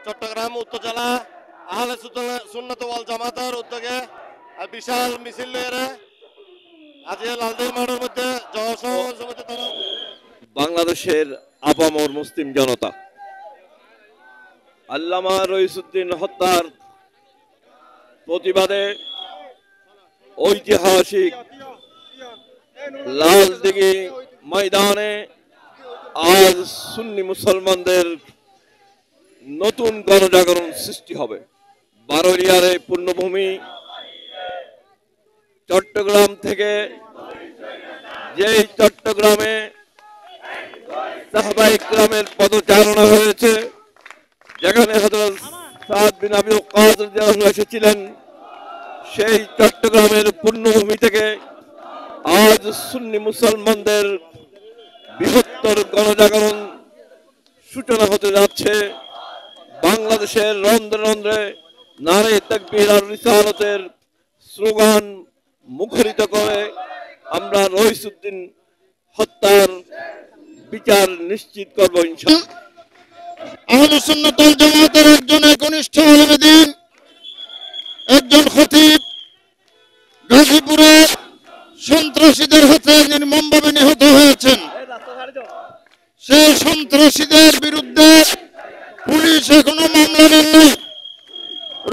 চট্টগ্রাম উত্তর জেলা আহলে সুন্নাত ওয়াল জামাতের উদ্যোগে বিশাল মিছিল লইরে আজ লালদিঘি মাঠের মধ্যে বাংলাদেশের আপামর মুসলিম জনতা আল্লামা রইসুদ্দিন হত্যার প্রতিবাদে ঐতিহাসিক লালদিঘি ময়দানে আজ সুন্নি মুসলমানদের নতুন গণজাগরণ সৃষ্টি হবে। বারোলিয়ারে পূর্ণভূমি চট্টগ্রাম থেকে যেই চট্টগ্রামে সাহাবায়ে ইকরামের পদচারণা হয়েছে, যেখানে হযরত সাদ বিন আবি ওয়াক্কাস রাদিয়াল্লাহু আনহু এসেছিলেন, সেই চট্টগ্রামের পূর্ণভূমি থেকে আজ সুন্নি মুসলমানদের বৃহত্তর গণজাগরণ সূচনা হতে যাচ্ছে। বাংলাদেশের রন্ধ্রে রন্ধ্রে নারে তাকবীর আর রিসালাতের স্লোগান মুখরিত করে আমরা রইসুদ্দিন হত্যার বিচার নিশ্চিত করব ইনশাআল্লাহ। আহলুস সুন্নাত ওয়াল জামাতের একজন একনিষ্ঠ আলেম দ্বীন, একজন খতিব গাজীপুরে সন্ত্রাসীদের হাতে নির্মমভাবে নিহত হয়েছেন। সেই সন্ত্রাসীদের বিরুদ্ধে পুলিশ এখনো মামলা নেননি।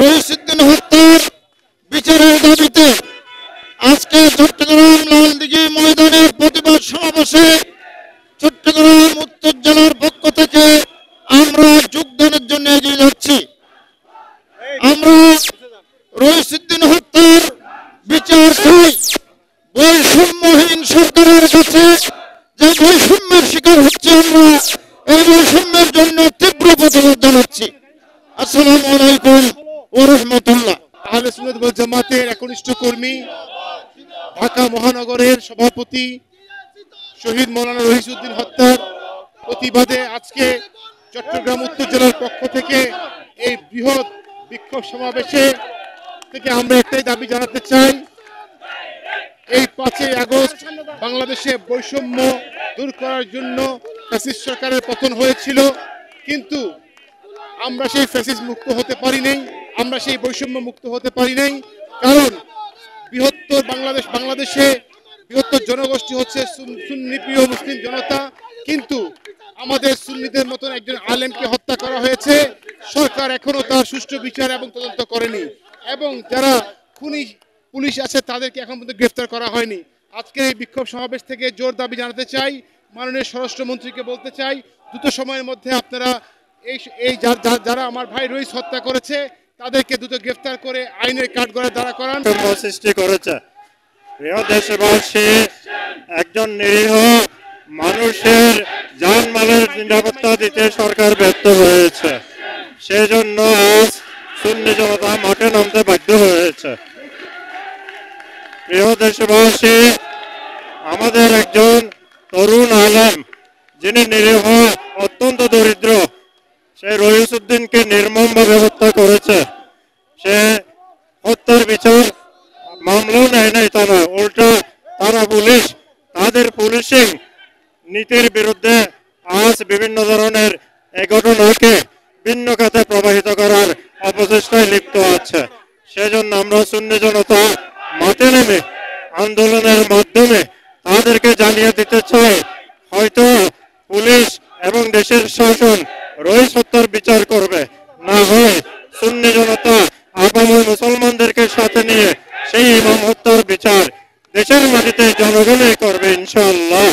রইসুদ্দিন হত্যার বিচারের দাবিতে আজকে চট্টগ্রাম লালদিঘি ময়দানের প্রতিবাদ সমাবেশে চট্টগ্রাম উত্তর জেলার পক্ষ থেকে আমরা যোগদানের জন্য এগিয়ে যাচ্ছি। আমরা রইসুদ্দিন হত্যার বিচার চাই। বৈষম্যহীন সরকারের কাছে যে বৈষম্যের শিকার হচ্ছে, আমরা এই বৈষম্যের জন্য তীব্র প্রতিবাদ জানাচ্ছি। আসসালামু আলাইকুম ওয়া রাহমাতুল্লাহ। আহলে সুন্নাত ওয়াল জামাতের একনিষ্ঠ কর্মী, ঢাকা মহানগরের সভাপতি শহীদ মাওলানা রইসুদ্দিন হত্যার প্রতিবাদে আজকে চট্টগ্রাম উত্তর জেলার পক্ষ থেকে এই বৃহৎ বিক্ষোভ সমাবেশে থেকে আমরা একটাই দাবি জানাতে চাই। এই 5ই আগস্ট বাংলাদেশে বৈষম্য দূর করার জন্য ফ্যাসিস্ট সরকারের পতন হয়েছিল, কিন্তু আমরা সেই ফ্যাসিস্ট মুক্ত হতে পারি নাই, আমরা সেই বৈষম্য মুক্ত হতে পারি নাই। কারণ বৃহত্তর বাংলাদেশে বৃহত্তর জনগোষ্ঠী হচ্ছে সুন্নি প্রিয় মুসলিম জনতা, কিন্তু আমাদের সুন্নিদের মতন একজন আলেমকে হত্যা করা হয়েছে। সরকার এখনো তার সুষ্ঠু বিচার এবং তদন্ত করেনি, এবং যারা খুনি পুলিশ আছে তাদেরকে এখন পর্যন্ত গ্রেফতার করা হয়নি। আজকের এই বিক্ষোভ সমাবেশ থেকে জোর দাবি জানাতে চাই, মাননীয় স্বরাষ্ট্রমন্ত্রীকে বলতে চাই, দ্রুত সময়ের মধ্যে আপনারা এই যারা আমার ভাই রইস হত্যা করেছে তাদেরকে দ্রুত গ্রেফতার করে আইনের কাঠগড়ায় দাঁড়া করান। সৃষ্টি করেছে প্রিয় দেশবাসী, একজন নিরীহ মানুষের জানমালের নিরাপত্তা দিতে সরকার ব্যর্থ হয়েছে। সেজন্য আজ সুন্নি জনতা মাঠে নামতে বাধ্য হয়েছে। প্রিয় দেশবাসী, আমাদের একজন তরুণ আলেম যিনি নিরীহ, অত্যন্ত দরিদ্র, সে রইসুদ্দিনকে নির্মমভাবে হত্যা করেছে। সে হত্যার বিচার মামলাও নেয় নাই তারা, উল্টা তারা পুলিশ, তাদের পুলিশিং নীতির বিরুদ্ধে আজ বিভিন্ন ধরনের এই ঘটনাকে ভিন্ন খাতে প্রবাহিত করার অপচেষ্টায় লিপ্ত আছে। সেজন্য আমরা সুন্নি জনতা মাঠে নেমে আন্দোলনের মাধ্যমে তাদেরকে জানিয়ে দিতে চাই, হয়তো পুলিশ এবং দেশের শাসন রইস হত্যার বিচার করবে, না হয় সুন্নি জনতা আপামর মুসলমানদেরকে সাথে নিয়ে সেই ইমাম হত্যার বিচার দেশের মাটিতে জনগণই করবে ইনশাআল্লাহ।